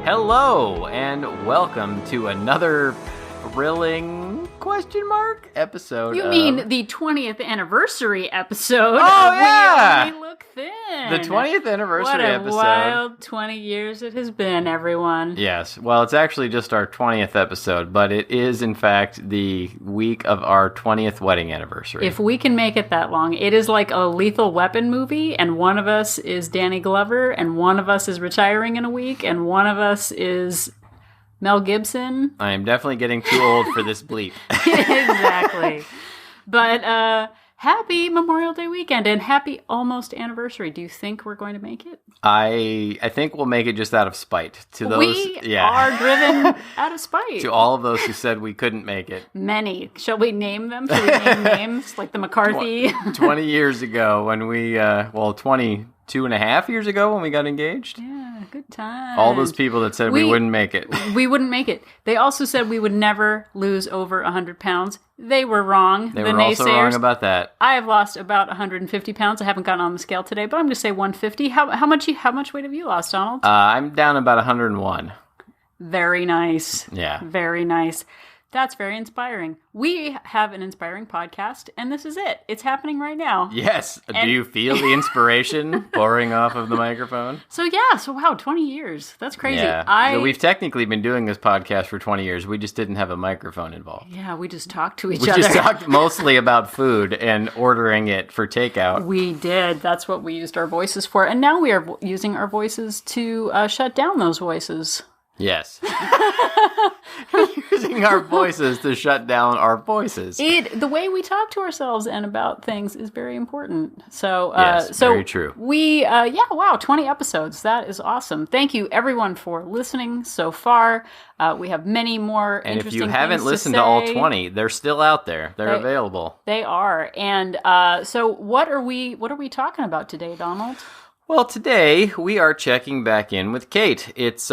Hello, and welcome to another thrilling episode. You mean the 20th anniversary episode? Oh, yeah! We Only Look Thin. The 20th anniversary episode. What a wild 20 years it has been, everyone. Yes, well, it's actually just our 20th episode, but it is, in fact, the week of our 20th wedding anniversary. If we can make it that long, it is like a Lethal Weapon movie, and one of us is Danny Glover, and one of us is retiring in a week, and one of us is Mel Gibson. I am definitely getting too old for this bleep. Exactly. But happy Memorial Day weekend and happy almost anniversary. Do you think we're going to make it? I think we'll make it just out of spite. To those, we are driven out of spite. To all of those who said we couldn't make it. Many. Shall we name them? Shall we name names? Like the McCarthy? 20 years ago when we, 22 and a half years ago when we got engaged. Yeah, good time. All those people that said we wouldn't make it. We wouldn't make it. They also said we would never lose over 100 pounds. They were wrong. They were also wrong about that. I have lost about 150 pounds. I haven't gotten on the scale today, but I'm going to say 150. How much weight have you lost, Donald? I'm down about 101. Very nice. Yeah. Very nice. That's very inspiring. We have an inspiring podcast, and this is it. It's happening right now. Yes. Do you feel the inspiration pouring off of the microphone? So wow, 20 years. That's crazy. Yeah. So we've technically been doing this podcast for 20 years. We just didn't have a microphone involved. Yeah, we just talked to each other. We just talked mostly about food and ordering it for takeout. We did. That's what we used our voices for. And now we are using our voices to shut down those voices. Yes. Using our voices to shut down our voices. The way we talk to ourselves and about things is very important. So, yes, very true. 20 episodes. That is awesome. Thank you, everyone, for listening so far. We have many more and interesting things if you haven't listened to all 20, they're still out there. They're available. They are. And so what are we talking about today, Donald? Well, today we are checking back in with Kate. It's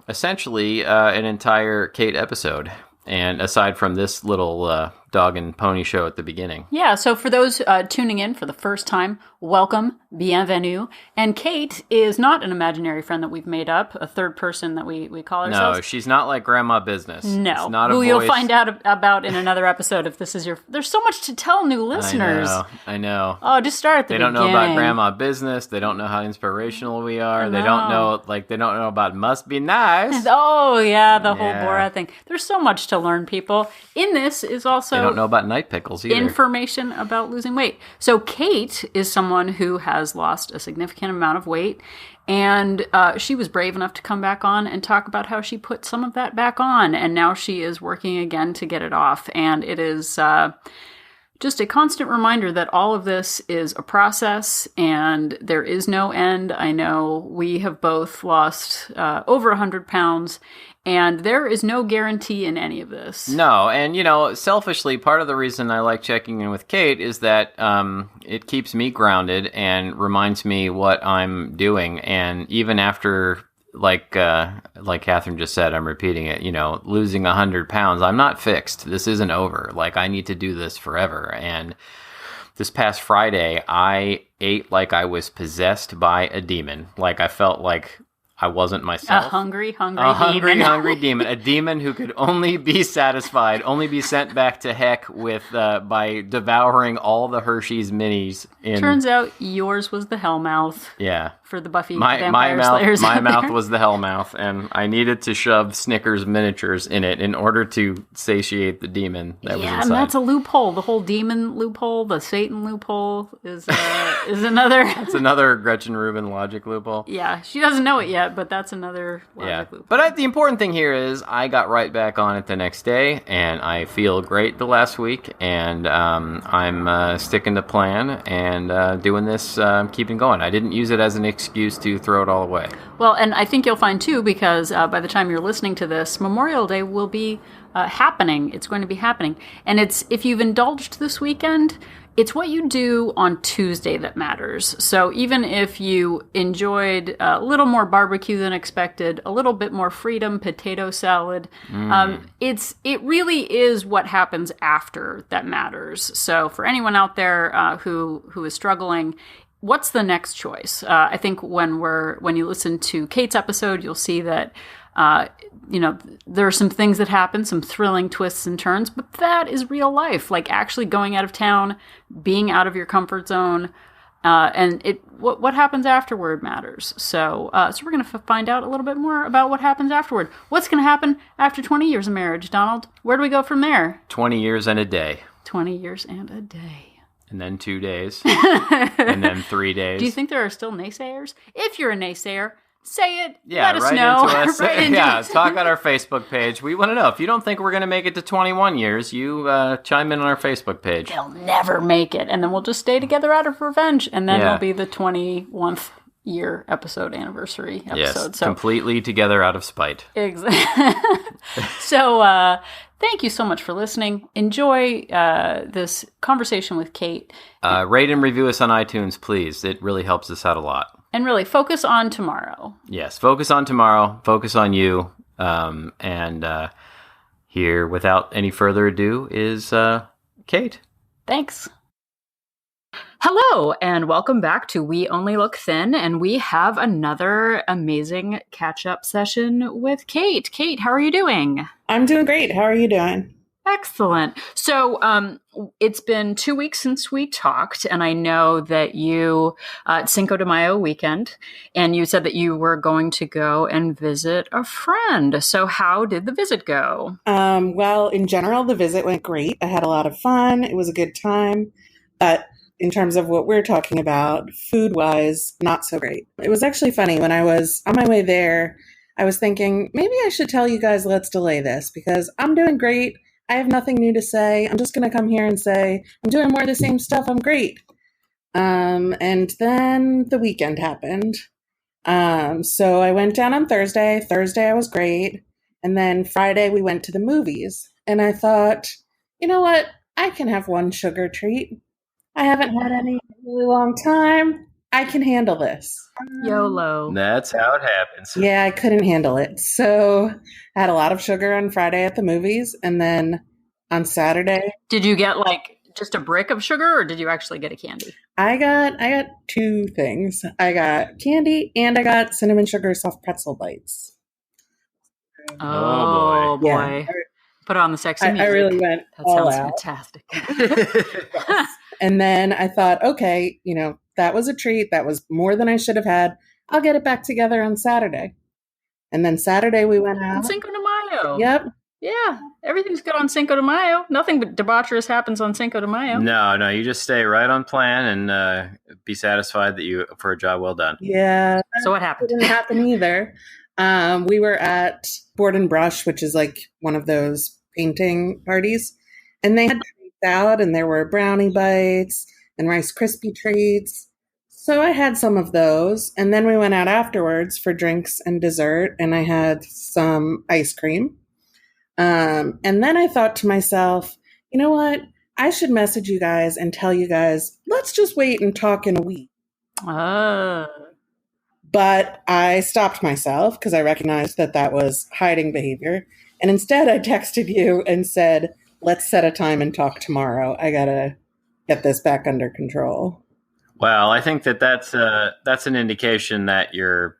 essentially an entire Kate episode, and aside from this little dog and pony show at the beginning. Yeah, so for those tuning in for the first time, welcome, bienvenue. And Kate is not an imaginary friend that we've made up, a third person that we call ourselves. No, she's not like Grandma Business. No, it's not who you'll find out about in another episode if this is your... There's so much to tell new listeners. I know. Oh, just start at the beginning. They don't know about Grandma Business. They don't know how inspirational we are. They don't know about Must Be Nice. Oh, yeah, the whole Borat thing. There's so much to learn, people. In this is also... They don't know about night pickles either. Information about losing weight. So Kate is someone who has lost a significant amount of weight, and she was brave enough to come back on and talk about how she put some of that back on, and now she is working again to get it off. And it is just a constant reminder that all of this is a process and there is no end. I know we have both lost over 100 pounds, and there is no guarantee in any of this. No, and selfishly, part of the reason I like checking in with Kate is that it keeps me grounded and reminds me what I'm doing. And even after, like Catherine just said, I'm repeating it, losing 100 pounds, I'm not fixed. This isn't over. Like, I need to do this forever. And this past Friday, I ate like I was possessed by a demon. Like, I felt like I wasn't myself. A hungry demon. Hungry demon. A demon who could only be satisfied, only be sent back to heck with by devouring all the Hershey's minis. Turns out yours was the Hellmouth. Yeah. For the Buffy Vampire Slayers. My mouth was the Hellmouth, and I needed to shove Snickers miniatures in it in order to satiate the demon that was inside. And that's a loophole. The whole demon loophole, the Satan loophole is another... That's another Gretchen Rubin logic loophole. Yeah, she doesn't know it yet, but that's another logic loophole. But the important thing here is I got right back on it the next day, and I feel great the last week, and I'm sticking to plan and doing this, keeping going. I didn't use it as an excuse to throw it all away. Well, and I think you'll find too, because by the time you're listening to this, Memorial Day will be happening. It's going to be happening. And if you've indulged this weekend, it's what you do on Tuesday that matters. So even if you enjoyed a little more barbecue than expected, a little bit more freedom, potato salad, it really is what happens after that matters. So for anyone out there who is struggling, what's the next choice? I think when you listen to Kate's episode, you'll see that there are some things that happen, some thrilling twists and turns, but that is real life. Like actually going out of town, being out of your comfort zone, and what happens afterward matters. So we're going to find out a little bit more about what happens afterward. What's going to happen after 20 years of marriage, Donald? Where do we go from there? 20 years and a day. 20 years and a day. And then 2 days. And then 3 days. Do you think there are still naysayers? If you're a naysayer, say it. Yeah, let us know. Talk on our Facebook page. We want to know. If you don't think we're going to make it to 21 years, you chime in on our Facebook page. They'll never make it. And then we'll just stay together out of revenge. And then it'll be the 21st year anniversary episode. Yes, completely together out of spite. Exactly. So thank you so much for listening. Enjoy this conversation with Kate. Rate and review us on iTunes, please. It really helps us out a lot. And really, focus on tomorrow. Yes, focus on tomorrow. Focus on you. And here, without any further ado, is Kate. Thanks. Hello, and welcome back to We Only Look Thin. And we have another amazing catch-up session with Kate. Kate, how are you doing? I'm doing great. How are you doing? Excellent. So it's been 2 weeks since we talked, and I know that you, Cinco de Mayo weekend, and you said that you were going to go and visit a friend. So how did the visit go? Well, in general, the visit went great. I had a lot of fun. It was a good time. But in terms of what we're talking about, food-wise, not so great. It was actually funny. When I was on my way there, I was thinking, maybe I should tell you guys, let's delay this, because I'm doing great. I have nothing new to say. I'm just going to come here and say, I'm doing more of the same stuff. I'm great. And then the weekend happened. So I went down on Thursday. Thursday, I was great. And then Friday, we went to the movies. And I thought, you know what? I can have one sugar treat. I haven't had any in a really long time. I can handle this. YOLO. That's how it happens. Yeah, I couldn't handle it. So I had a lot of sugar on Friday at the movies. And then on Saturday. Did you get like just a brick of sugar, or did you actually get a candy? I got 2 things. I got candy and I got cinnamon sugar soft pretzel bites. Oh boy. Yeah. Put on the sexy music. I really went That all sounds out. fantastic. Yes. And then I thought, okay, that was a treat. That was more than I should have had. I'll get it back together on Saturday. And then Saturday we went out. Cinco de Mayo. Yep. Yeah, everything's good on Cinco de Mayo. Nothing but debaucherous happens on Cinco de Mayo. No, you just stay right on plan and be satisfied that you for a job well done. Yeah. So what happened? It didn't happen either. We were at Board and Brush, which is like one of those painting parties. And they had treats out, and there were brownie bites and Rice Krispie treats. So I had some of those. And then we went out afterwards for drinks and dessert, and I had some ice cream. And then I thought to myself, you know what? I should message you guys and tell you guys, let's just wait and talk in a week. But I stopped myself because I recognized that was hiding behavior. And instead I texted you and said, let's set a time and talk tomorrow. I got to get this back under control. Well, I think that's an indication that your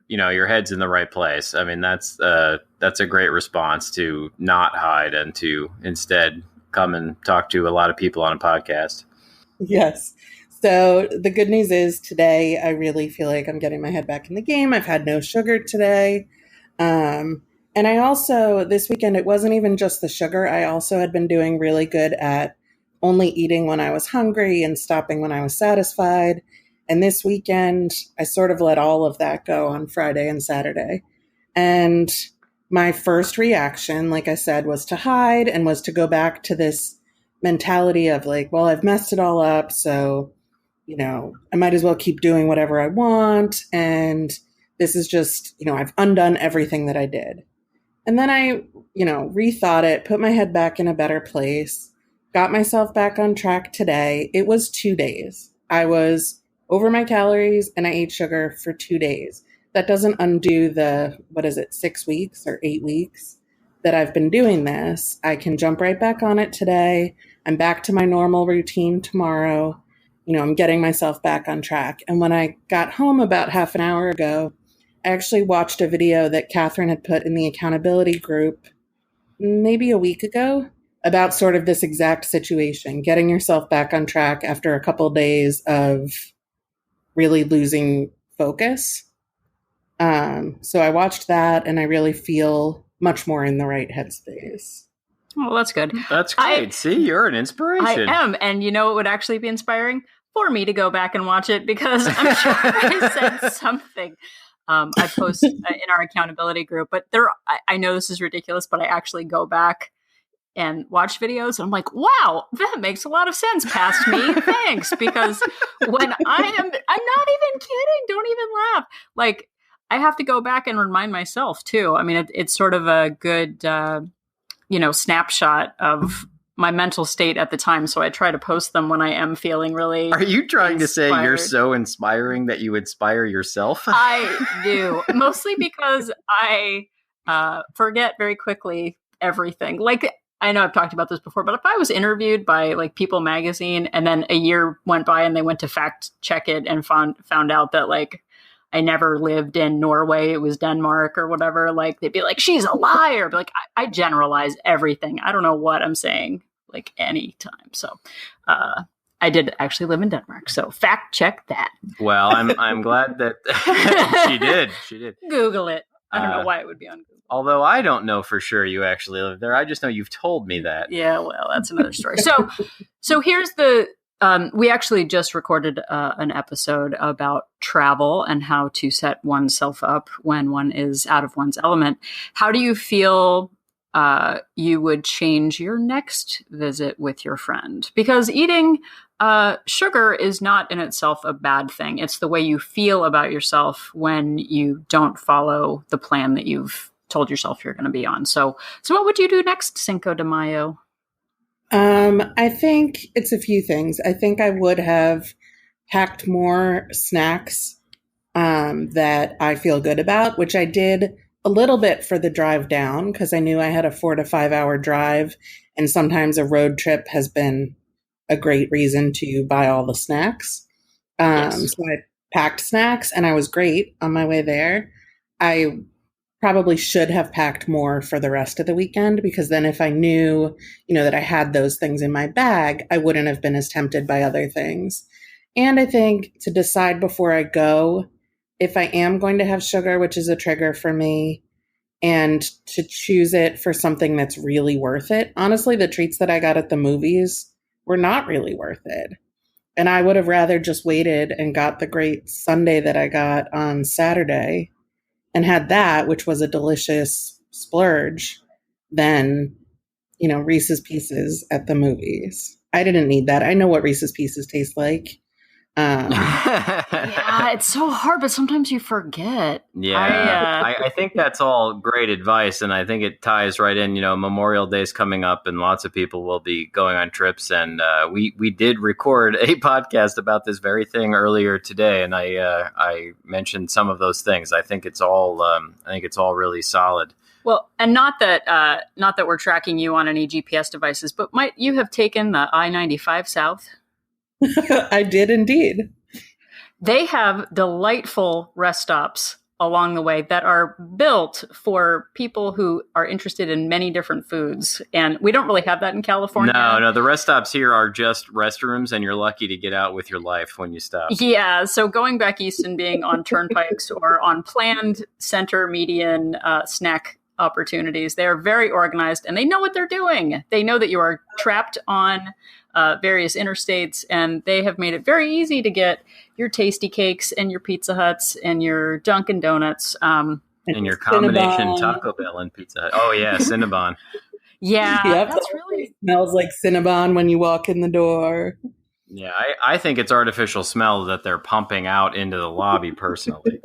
head's in the right place. I mean, that's a great response to not hide and to instead come and talk to a lot of people on a podcast. Yes. So the good news is today I really feel like I'm getting my head back in the game. I've had no sugar today. And I also, this weekend, it wasn't even just the sugar. I also had been doing really good at only eating when I was hungry and stopping when I was satisfied. And this weekend, I sort of let all of that go on Friday and Saturday. And my first reaction, like I said, was to hide and was to go back to this mentality of like, well, I've messed it all up. So, I might as well keep doing whatever I want. And this is just, I've undone everything that I did. And then I, rethought it, put my head back in a better place, got myself back on track today. It was 2 days. I was over my calories and I ate sugar for 2 days. That doesn't undo the, 6 weeks or 8 weeks that I've been doing this. I can jump right back on it today. I'm back to my normal routine tomorrow. I'm getting myself back on track. And when I got home about half an hour ago, I actually watched a video that Catherine had put in the accountability group maybe a week ago about sort of this exact situation, getting yourself back on track after a couple days of really losing focus. So I watched that, and I really feel much more in the right headspace. Well, that's good. That's great. See, you're an inspiration. I am. And you know what would actually be inspiring? For me to go back and watch it, because I'm sure I said something. I post in our accountability group, but I know this is ridiculous, but I actually go back and watch videos. And I'm like, wow, that makes a lot of sense past me. Thanks. Because when I'm not even kidding. Don't even laugh. Like, I have to go back and remind myself too. I mean, it's sort of a good, snapshot of my mental state at the time. So I try to post them when I am feeling really Are you trying inspired. to say you're so inspiring that you inspire yourself? I do. Mostly because I forget very quickly everything. Like, I know I've talked about this before, but if I was interviewed by like People magazine and then a year went by and they went to fact check it and found out that like I never lived in Norway, it was Denmark or whatever, like they'd be like, she's a liar. But like I generalize everything. I don't know what I'm saying like any time. So I did actually live in Denmark. So fact check that. Well, I'm glad that she did. Google it. I don't know why it would be on Google. Although I don't know for sure you actually live there. I just know you've told me that. Yeah, well, that's another story. So here's the we actually just recorded an episode about travel and how to set oneself up when one is out of one's element. How do you feel you would change your next visit with your friend? Because eating sugar is not in itself a bad thing. It's the way you feel about yourself when you don't follow the plan that you've told yourself you're going to be on. So what would you do next Cinco de Mayo? I think it's a few things. I think I would have packed more snacks that I feel good about, which I did a little bit for the drive down because I knew I had a 4 to 5 hour drive, and sometimes a road trip has been a great reason to buy all the snacks. Yes. So I packed snacks, and I was great on my way there. I probably should have packed more for the rest of the weekend, because then if I knew, that I had those things in my bag, I wouldn't have been as tempted by other things. And I think to decide before I go, if I am going to have sugar, which is a trigger for me, and to choose it for something that's really worth it. Honestly, the treats that I got at the movies were not really worth it. And I would have rather just waited and got the great sundae that I got on Saturday and had that, which was a delicious splurge, than, Reese's Pieces at the movies. I didn't need that. I know what Reese's Pieces taste like. Yeah, it's so hard, but sometimes you forget. Yeah, I think that's all great advice, and I think it ties right in. Memorial Day's coming up, and lots of people will be going on trips, and we did record a podcast about this very thing earlier today, and I mentioned some of those things. I think it's all really solid. Well, and not that we're tracking you on any GPS devices, but might you have taken the I-95 south? I did indeed. They have delightful rest stops along the way that are built for people who are interested in many different foods. And we don't really have that in California. No, the rest stops here are just restrooms, and you're lucky to get out with your life when you stop. Yeah, so going back east and being on turnpikes or on planned center median snack opportunities, they are very organized and they know what they're doing. They know that you are trapped on various interstates, and they have made it very easy to get your Tasty Cakes and your Pizza Huts and your Dunkin' Donuts. And your combination Cinnabon. Taco Bell and Pizza Hut. Oh, yeah, Cinnabon. Yeah, yep, that's really... smells like Cinnabon when you walk in the door. Yeah, I think it's artificial smell that they're pumping out into the lobby, personally.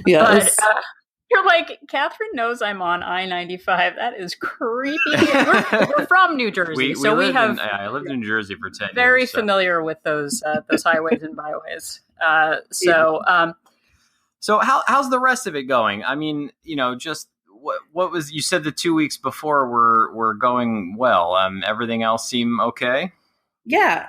Yes. But, you're like, Catherine knows I'm on I-95. That is creepy. We're from New Jersey, I lived in New Jersey for 10 years. Very familiar with those highways and byways. So how's the rest of it going? I mean, just what was, you said the 2 weeks before were going well. Everything else seem okay? Yeah,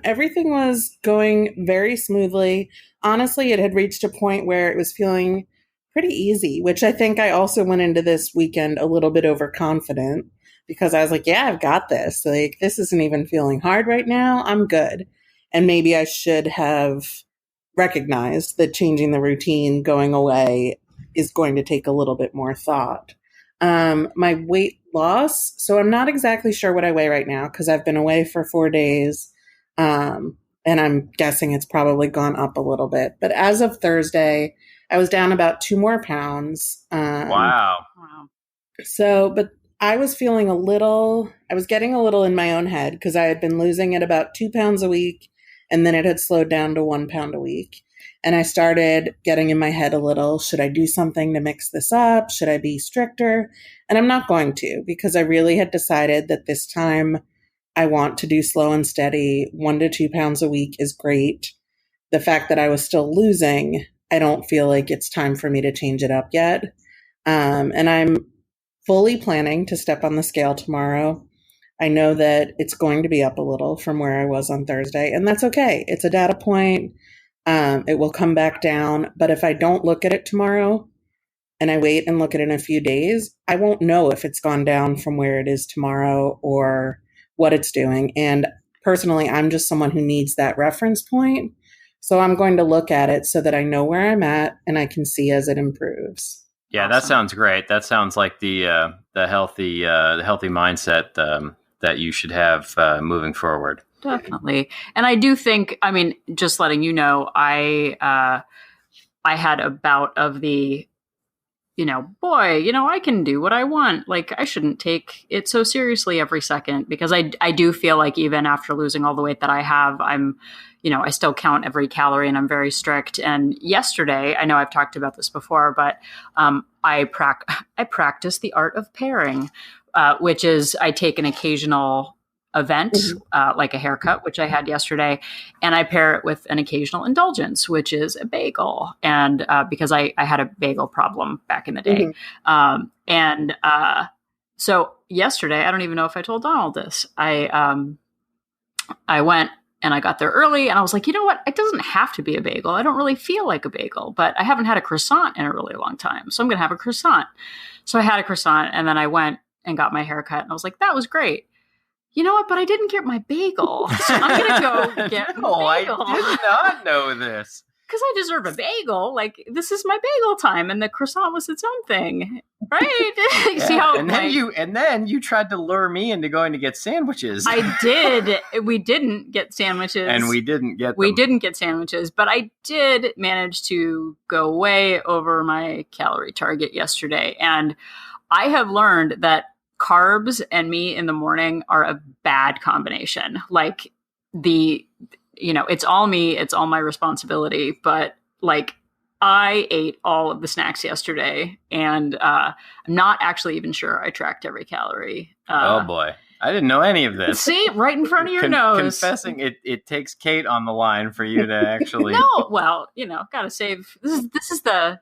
everything was going very smoothly. honestly, it had reached a point where it was feeling pretty easy, which I think I also went into this weekend a little bit overconfident because I was like, yeah, I've got this. Like, this isn't even feeling hard right now. I'm good. And maybe I should have recognized that changing the routine, going away, is going to take a little bit more thought. My weight loss. So I'm not exactly sure what I weigh right now because I've been away for 4 days. And I'm guessing it's probably gone up a little bit. But as of Thursday, I was down about 2 more pounds. Wow. So, but I was I was getting a little in my own head because I had been losing at about 2 pounds a week. And then it had slowed down to 1 pound a week. And I started getting in my head a little, should I do something to mix this up? Should I be stricter? And I'm not going to, because I really had decided that this time I want to do slow and steady. 1 to 2 pounds a week is great. The fact that I was still losing, I don't feel like it's time for me to change it up yet. And I'm fully planning to step on the scale tomorrow. I know that it's going to be up a little from where I was on Thursday, and that's okay. It's a data point. It will come back down. But if I don't look at it tomorrow and I wait and look at it in a few days, I won't know if it's gone down from where it is tomorrow or what it's doing. And personally, I'm just someone who needs that reference point. So I'm going to look at it so that I know where I'm at and I can see as it improves. Yeah, Awesome. That sounds great. That sounds like the healthy mindset that you should have moving forward. Definitely. And I do think, I mean, just letting you know, I had a bout of the, I can do what I want. Like, I shouldn't take it so seriously every second, because I do feel like even after losing all the weight that I have, I'm, I still count every calorie and I'm very strict. And yesterday, I know I've talked about this before, but I practice the art of pairing, which is I take an occasional event, like a haircut, which I had yesterday, and I pair it with an occasional indulgence, which is a bagel. And because I had a bagel problem back in the day. So yesterday, I don't even know if I told Donald this. I went and I got there early and I was like, you know what? It doesn't have to be a bagel. I don't really feel like a bagel, but I haven't had a croissant in a really long time. So I'm going to have a croissant. So I had a croissant and then I went and got my haircut and I was like, that was great. You know what? But I didn't get my bagel. So I'm going to go get my bagel. I did not know this. Because I deserve a bagel. Like, this is my bagel time, and the croissant was its own thing, right? Yeah. See how? And then you tried to lure me into going to get sandwiches. I did. We didn't get sandwiches, and we didn't get them. We didn't get sandwiches, but I did manage to go way over my calorie target yesterday, and I have learned that carbs and meat in the morning are a bad combination. Like it's all me, it's all my responsibility. But like, I ate all of the snacks yesterday and I'm not actually even sure I tracked every calorie. Oh boy. I didn't know any of this. See, right in front of your nose. Confessing it takes Kate on the line for you to actually. No, well, gotta save. This is the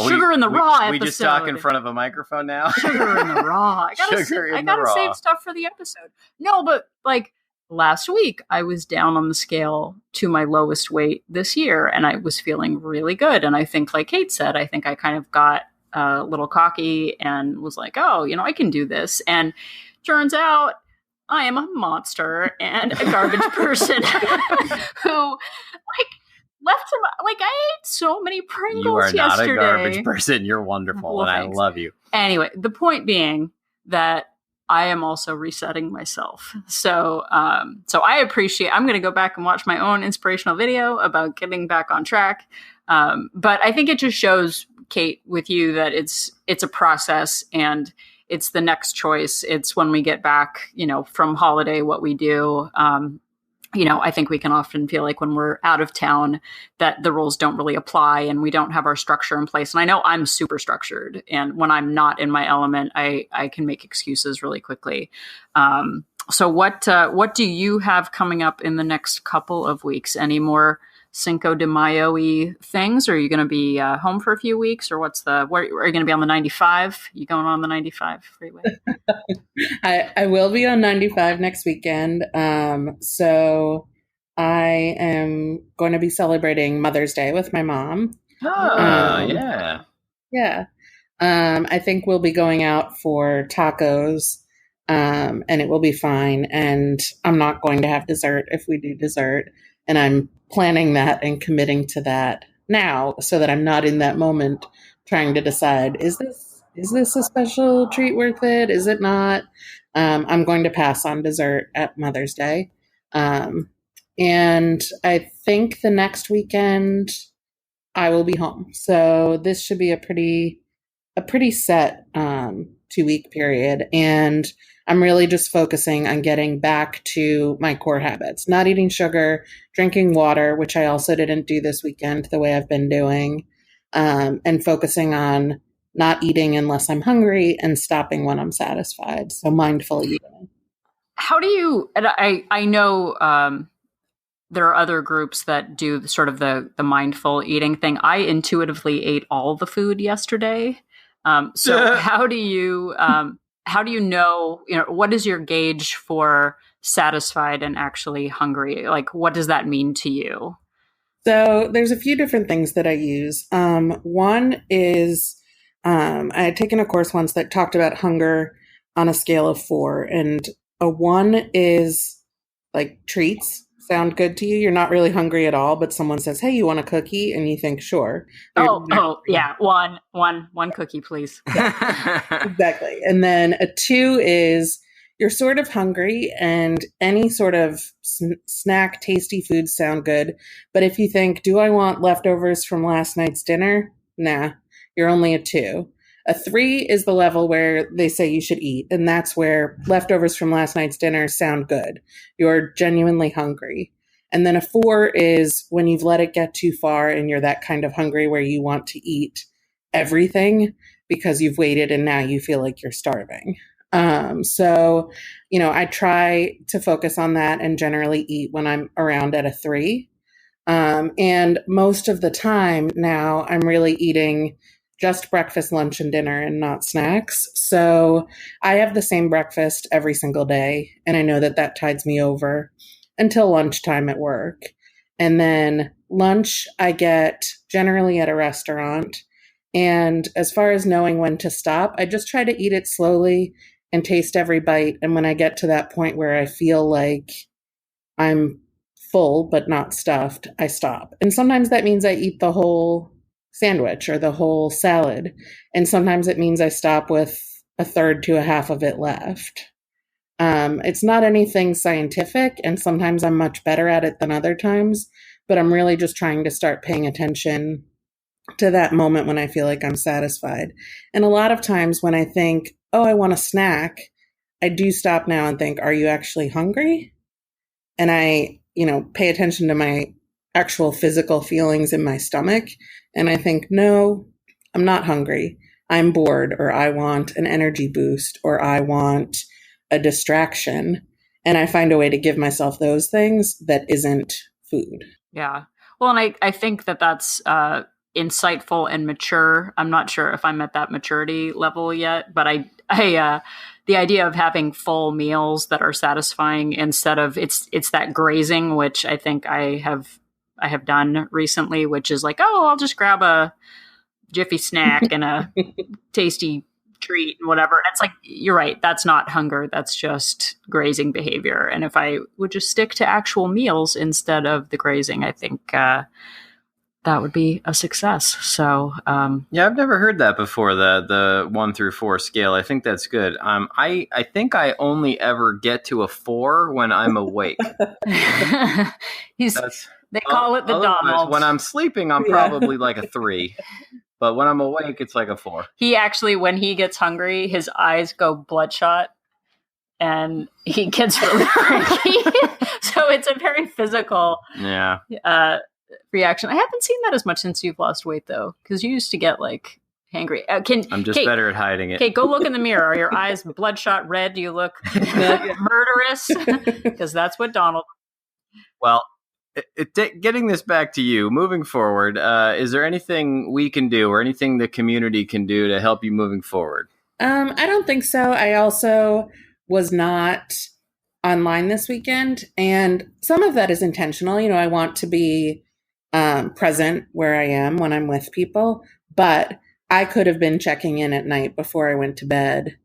sugar in the raw episode. We just talk in front of a microphone now? Sugar in the raw. I gotta save stuff for the episode. No, but like last week, I was down on the scale to my lowest weight this year, and I was feeling really good. And I think, like Kate said, I think I kind of got a little cocky and was like, oh, I can do this. And turns out I am a monster and a garbage person who, left him, I ate so many Pringles yesterday. You are not a garbage person. You're wonderful, and thanks. I love you. Anyway, the point being that I am also resetting myself. So I appreciate, I'm going to go back and watch my own inspirational video about getting back on track. But I think it just shows, Kate, with you that it's a process and it's the next choice. It's when we get back, from holiday, what we do. I think we can often feel like when we're out of town that the rules don't really apply and we don't have our structure in place. And I know I'm super structured. And when I'm not in my element, I can make excuses really quickly. So what do you have coming up in the next couple of weeks? Any more Cinco de Mayo-y things? Or are you going to be home for a few weeks? Or are you going to be on the 95? You going on the 95 freeway? I will be on 95 next weekend. So I am going to be celebrating Mother's Day with my mom. Yeah. Yeah. I think we'll be going out for tacos, and it will be fine. And I'm not going to have dessert if we do dessert. And I'm planning that and committing to that now so that I'm not in that moment trying to decide, is this a special treat worth it? Is it not? I'm going to pass on dessert at Mother's Day. Um, and I think the next weekend I will be home. So this should be a pretty set 2 week period. And I'm really just focusing on getting back to my core habits, not eating sugar, drinking water, which I also didn't do this weekend the way I've been doing, and focusing on not eating unless I'm hungry and stopping when I'm satisfied. So mindful eating. How do you, and I know there are other groups that do sort of the mindful eating thing. I intuitively ate all the food yesterday. So how do you know, what is your gauge for satisfied and actually hungry? Like, what does that mean to you? So there's a few different things that I use. One is I had taken a course once that talked about hunger on a scale of 4, and a 1 is like treats sound good to you. You're not really hungry at all, but someone says, "Hey, you want a cookie?" And you think, "Sure." Yeah, one cookie, please. Exactly. And then a 2 is you're sort of hungry and any sort of snack, tasty foods sound good. But if you think, do I want leftovers from last night's dinner? Nah, you're only a 2. A 3 is the level where they say you should eat. And that's where leftovers from last night's dinner sound good. You're genuinely hungry. And then a 4 is when you've let it get too far and you're that kind of hungry where you want to eat everything because you've waited and now you feel like you're starving. So, I try to focus on that and generally eat when I'm around at a 3. And most of the time now I'm really eating just breakfast, lunch, and dinner and not snacks. So I have the same breakfast every single day. And I know that that tides me over until lunchtime at work. And then lunch I get generally at a restaurant. And as far as knowing when to stop, I just try to eat it slowly and taste every bite. And when I get to that point where I feel like I'm full but not stuffed, I stop. And sometimes that means I eat the whole sandwich or the whole salad. And sometimes it means I stop with a third to a half of it left. It's not anything scientific, and sometimes I'm much better at it than other times, but I'm really just trying to start paying attention to that moment when I feel like I'm satisfied. And a lot of times when I think, oh, I want a snack, I do stop now and think, are you actually hungry? And I, pay attention to my actual physical feelings in my stomach. And I think, no, I'm not hungry. I'm bored, or I want an energy boost, or I want a distraction. And I find a way to give myself those things that isn't food. Yeah. Well, and I think that that's insightful and mature. I'm not sure if I'm at that maturity level yet, but the idea of having full meals that are satisfying instead of it's that grazing, which I think I have done recently, which is like, oh, I'll just grab a jiffy snack and a tasty treat and whatever. And it's like, you're right. That's not hunger. That's just grazing behavior. And if I would just stick to actual meals instead of the grazing, I think that would be a success. So, yeah, I've never heard that before. The 1 through 4 scale. I think that's good. I think I only ever get to a 4 when I'm awake. They call it the Donald. When I'm sleeping, I'm probably like a 3. But when I'm awake, it's like a 4. He actually, when he gets hungry, his eyes go bloodshot and he gets really cranky. So it's a very physical reaction. I haven't seen that as much since you've lost weight, though, because you used to get like hangry. I'm just better at hiding it. Okay, go look in the mirror. Are your eyes bloodshot red? Do you look murderous? Because that's what Donald. Well, getting this back to you, moving forward, is there anything we can do or anything the community can do to help you moving forward? I don't think so. I also was not online this weekend. And some of that is intentional. I want to be present where I am when I'm with people, but I could have been checking in at night before I went to bed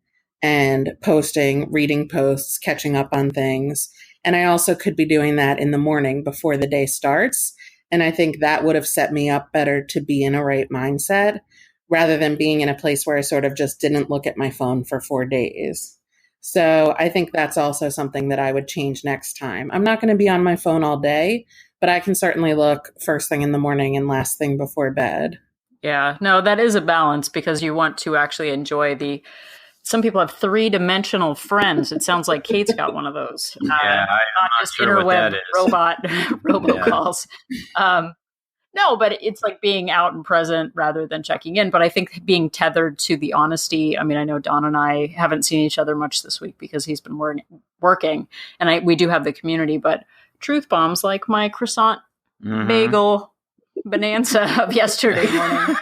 and posting, reading posts, catching up on things. And I also could be doing that in the morning before the day starts. And I think that would have set me up better to be in a right mindset rather than being in a place where I sort of just didn't look at my phone for 4 days. So I think that's also something that I would change next time. I'm not going to be on my phone all day, but I can certainly look first thing in the morning and last thing before bed. Yeah, no, that is a balance because you want to actually enjoy some people have 3-dimensional friends. It sounds like Kate's got one of those. Yeah, I'm not just sure interweb what that is. robocalls. No, but it's like being out and present rather than checking in. But I think being tethered to the honesty. I mean, I know Don and I haven't seen each other much this week because he's been working, and we do have the community. But truth bombs like my croissant bagel bonanza of yesterday morning.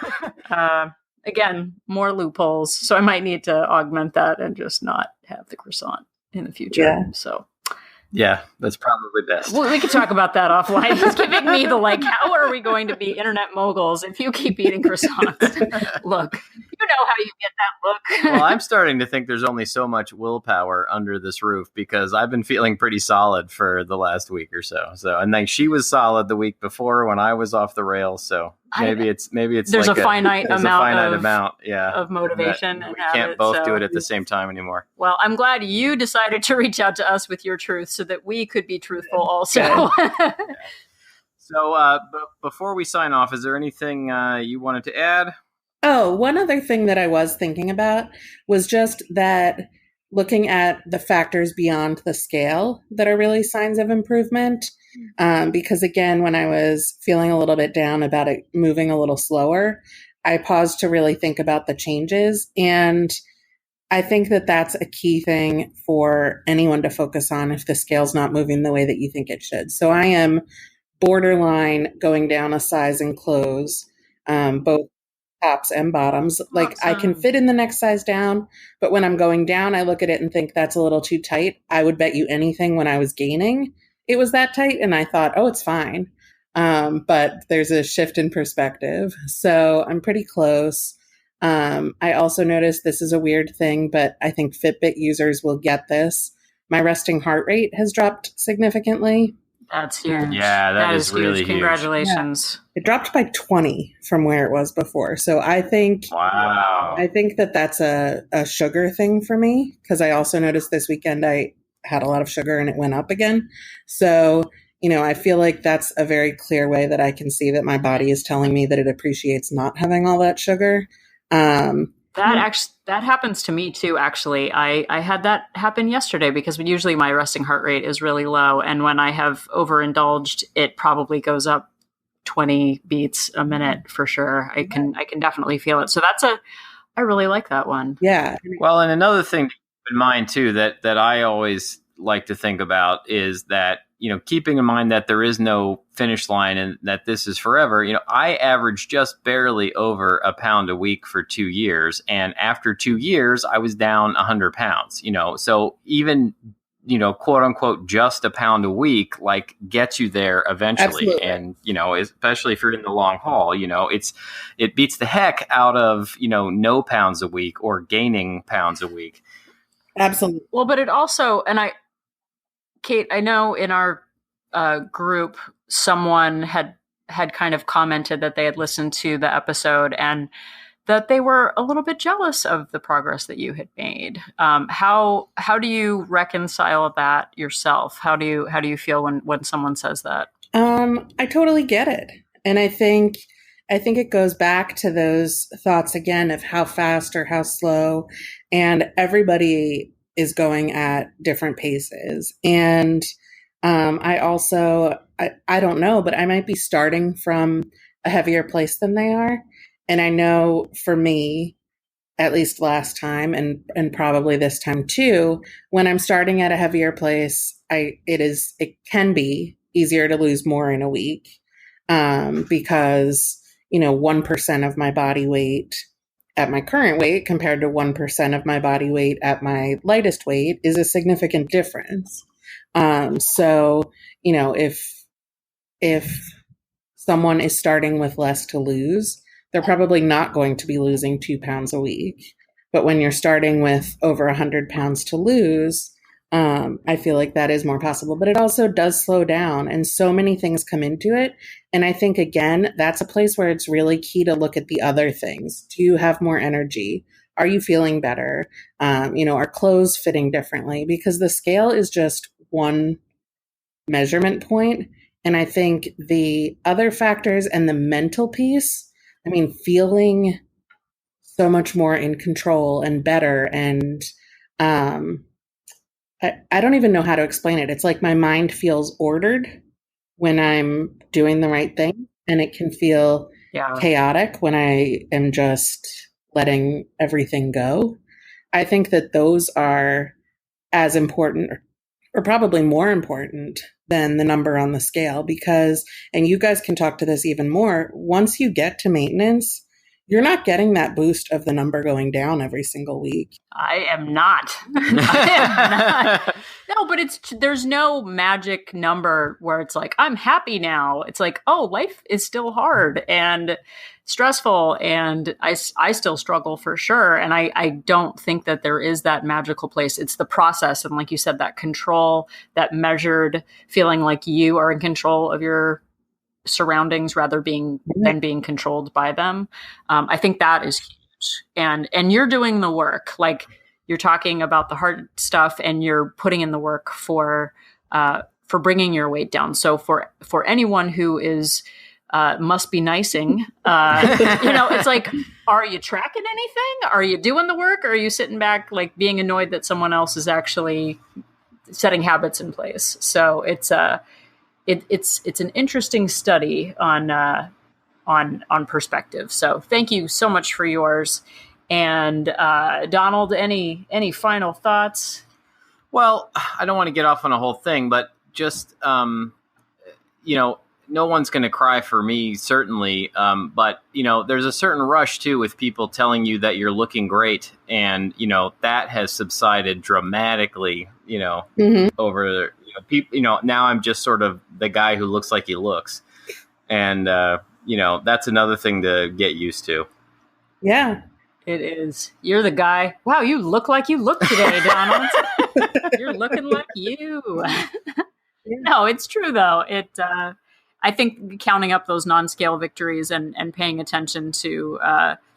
Again, more loopholes. So I might need to augment that and just not have the croissant in the future. Yeah. So. Yeah, that's probably best. Well, we could talk about that offline. He's giving me how are we going to be internet moguls if you keep eating croissants? Look, you know how you get that look. Well, I'm starting to think there's only so much willpower under this roof because I've been feeling pretty solid for the last week or so. And then she was solid the week before when I was off the rails. So maybe it's there's like a finite amount yeah, of motivation. We can't both do it at the same time anymore. Well, I'm glad you decided to reach out to us with your truth so that we could be truthful also. So before we sign off, is there anything you wanted to add? Oh, one other thing that I was thinking about was just that looking at the factors beyond the scale that are really signs of improvement. Because again, when I was feeling a little bit down about it moving a little slower, I paused to really think about the changes. And I think that that's a key thing for anyone to focus on if the scale's not moving the way that you think it should. So I am borderline going down a size in clothes, both tops and bottoms. Like I can fit in the next size down, but when I'm going down, I look at it and think that's a little too tight. I would bet you anything when I was gaining, it was that tight. And I thought, oh, it's fine. But there's a shift in perspective. So I'm pretty close. I also noticed this is a weird thing, but I think Fitbit users will get this. My resting heart rate has dropped significantly. That's huge. Yeah, that is really huge. Congratulations. Yeah. It dropped by 20 from where it was before. So I think that that's a sugar thing for me because I also noticed this weekend I had a lot of sugar and it went up again. So, I feel like that's a very clear way that I can see that my body is telling me that it appreciates not having all that sugar. That happens to me too, actually. I had that happen yesterday because usually my resting heart rate is really low. And when I have overindulged, it probably goes up 20 beats a minute for sure. I can definitely feel it. So I really like that one. Yeah. Well, and another thing to keep in mind too, that I always like to think about is that, keeping in mind that there is no finish line and that this is forever, I averaged just barely over a pound a week for 2 years. And after 2 years, I was down 100 pounds, so even, quote unquote, just a pound a week, like gets you there eventually. Absolutely. And, especially if you're in the long haul, it beats the heck out of, no pounds a week or gaining pounds a week. Absolutely. Well, but it also, Kate, I know in our group, someone had kind of commented that they had listened to the episode and that they were a little bit jealous of the progress that you had made. How do you reconcile that yourself? How do you feel when someone says that? I totally get it, and I think it goes back to those thoughts again of how fast or how slow, and everybody is going at different paces. And I also, I don't know, but I might be starting from a heavier place than they are. And I know for me, at least last time and probably this time too, when I'm starting at a heavier place, it can be easier to lose more in a week because, 1% of my body weight at my current weight compared to 1% of my body weight at my lightest weight is a significant difference. So, if someone is starting with less to lose, they're probably not going to be losing 2 pounds a week. But when you're starting with over 100 pounds to lose, I feel like that is more possible, but it also does slow down, and so many things come into it. And I think, again, that's a place where it's really key to look at the other things. Do you have more energy? Are you feeling better? Are clothes fitting differently? Because the scale is just one measurement point. And I think the other factors and the mental piece, feeling so much more in control and better. And I don't even know how to explain it. It's like my mind feels ordered when I'm doing the right thing, and it can feel chaotic when I am just letting everything go. I think that those are as important, or probably more important, than the number on the scale, because, and you guys can talk to this even more, once you get to maintenance, you're not getting that boost of the number going down every single week. I am not. I am not. No, but there's no magic number where it's like, I'm happy now. It's like, oh, life is still hard and stressful, and I still struggle for sure. And I don't think that there is that magical place. It's the process. And like you said, that control, that measured feeling like you are in control of your surroundings rather than being controlled by them. I think that is huge. And you're doing the work. Like, you're talking about the hard stuff, and you're putting in the work for bringing your weight down. So for anyone who is must be nicing, it's like, are you tracking anything? Are you doing the work? Or are you sitting back, like, being annoyed that someone else is actually setting habits in place? So it's an interesting study on perspective. So thank you so much for yours. And Donald, any final thoughts? Well, I don't want to get off on a whole thing, but just no one's going to cry for me, certainly. But there's a certain rush too with people telling you that you're looking great, and that has subsided dramatically. Over. People, now I'm just sort of the guy who looks like he looks. And, that's another thing to get used to. Yeah, it is. You're the guy. Wow, you look like you look today, Donald. You're looking like you. No, it's true, though. I think counting up those non-scale victories and paying attention to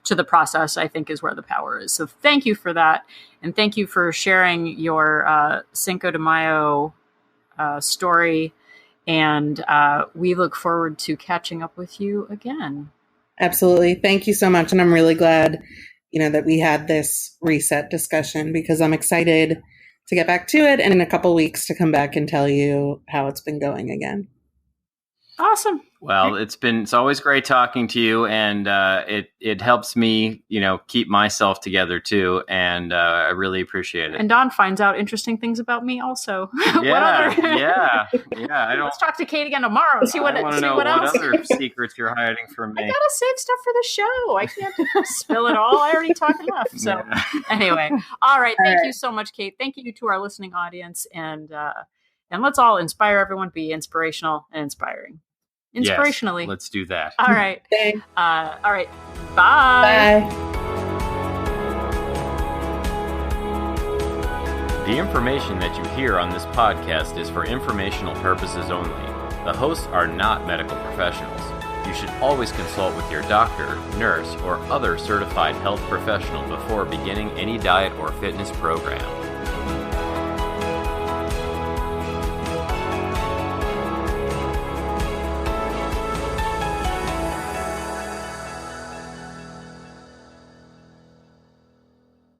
the process, I think, is where the power is. So thank you for that. And thank you for sharing your Cinco de Mayo story, and we look forward to catching up with you again. Absolutely. Thank you so much. And I'm really glad, that we had this reset discussion, because I'm excited to get back to it, and in a couple weeks to come back and tell you how it's been going again. Awesome. Well, it's always great talking to you, and it helps me, keep myself together too, and I really appreciate it. And Don finds out interesting things about me also. Yeah. Let's talk to Kate again tomorrow. See what else. What other secrets you're hiding from me. I gotta save stuff for the show. I can't spill it all. I already talked enough. So anyway, all right. Thank you so much, Kate. Thank you to our listening audience, and let's all inspire everyone. Be inspirational and inspiring. Inspirationally. Yes, let's do that. All right. Thanks. All right. Bye. Bye. The information that you hear on this podcast is for informational purposes only. The hosts are not medical professionals. You should always consult with your doctor, nurse, or other certified health professional before beginning any diet or fitness program.